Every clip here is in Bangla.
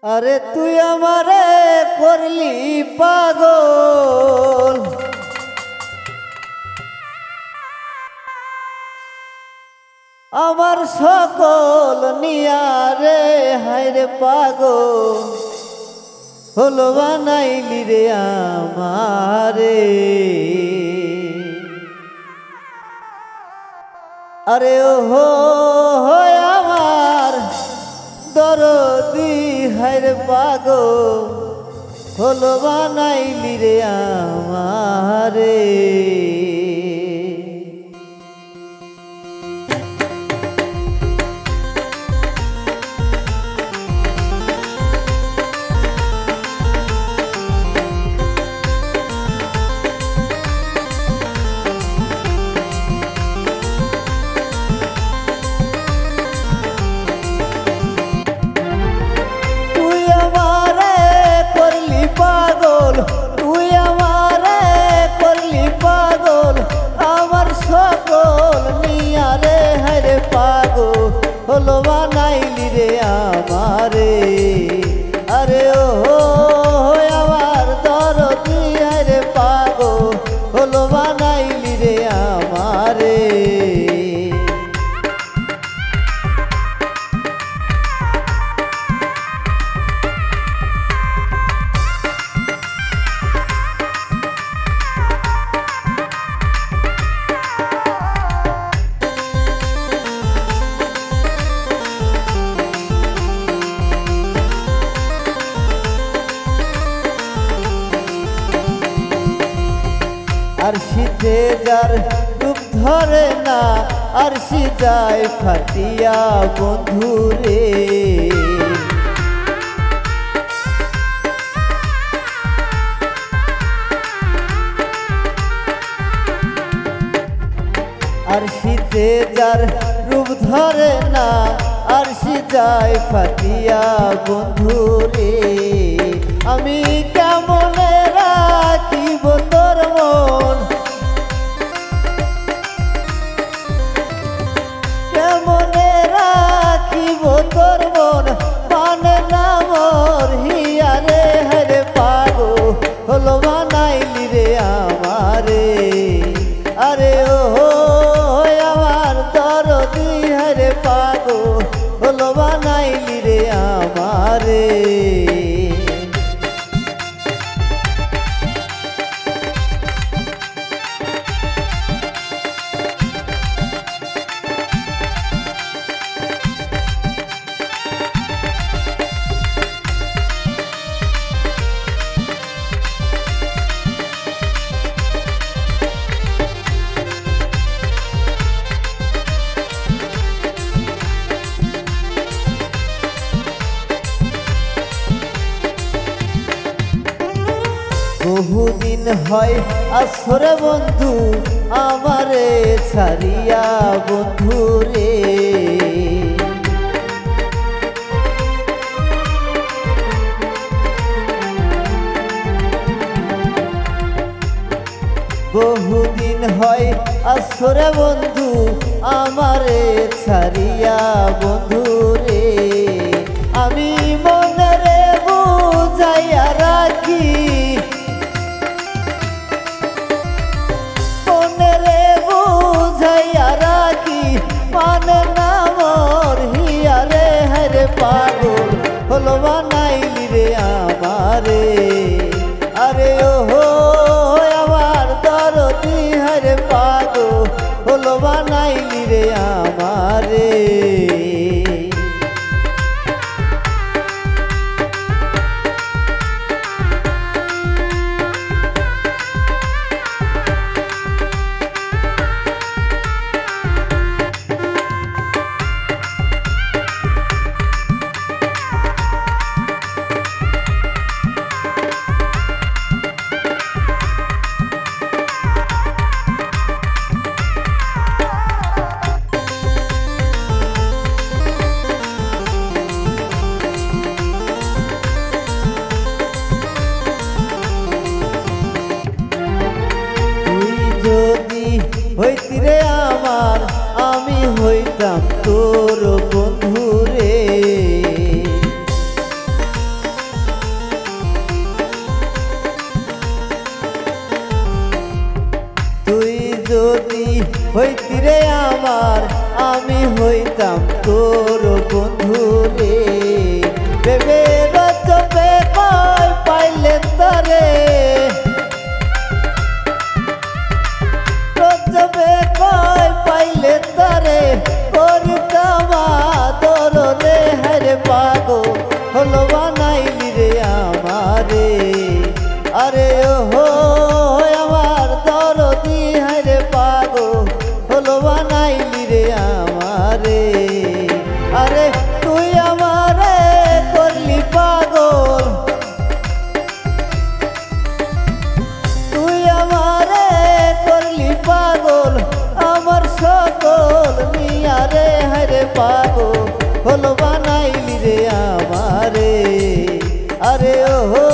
আরে তুই আমারে করলি পাগল, আমার সকল নিয়া রে হায়রে পাগল হলো বানাইলি রে আমারে। আরে ও হো আমার দরদি হায়রে পাগল হলো বানাইলি রে আমারে। হলো বানাইলি রে আমারে। আরে ও আমার দরদি রে পাগল হলো বানাইলি রে আমারে। আরশিতে যার রূপ ধরে না আরশি যায় ফাটিয়া বন্ধুরে। আরশিতে যার রূপ ধরে না আরশি যায় ফাটিয়া বন্ধুরে। আমি কেমনে রাখিব তোর মন, কেমনে রাখিব তোর মন মানে না মোর হিয়ারে হরে পাগল হলো বানাইলি রে আমারে। আরে ও আমার দরদি হরে পাগল হলো বানাইলি রে আমারে। বহুদিন হয় আসরে বন্ধু আমারে ছাড়িয়া বন্ধু রে। বহুদিন হয় আসরে বন্ধু আমারে ছাড়িয়া বন্ধু রে। আমি মনে রে বুঝাইয়া রাখি, মানে না মোর হিয়ারে হরে পাগল হলো বানাইলি রে আমারে। আরে ও আমার দরদি হরে পাগল হলো বানাইলি রে আমারে। হইতাম তোর বন্ধু রে ভেবে রচবে কয় পাইলে তরে রচবে কয় পাইলে তরে করিতাম আদর রে হরে পাগল হলো বানাইলি রে আমারে আরে ওহো আমার দরদি হরে পাগল হলো বানাইলি রে আমারে আরে তুই আমারে করলি পাগল তুই আমারে করলি পাগল আমার সকল নিয়া রে হরে পাগল হলো বানাইলি রে আমারে আরে ওহো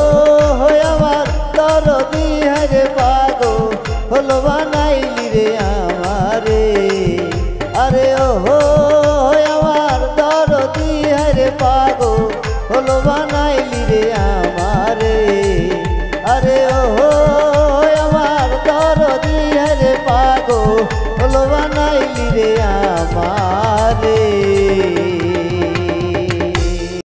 আমার দরদি হরে পাগল হলো বানাইলি রে আমারে আরে ওহো আমার দরদি হরে পাগল হলো বানাইলি রে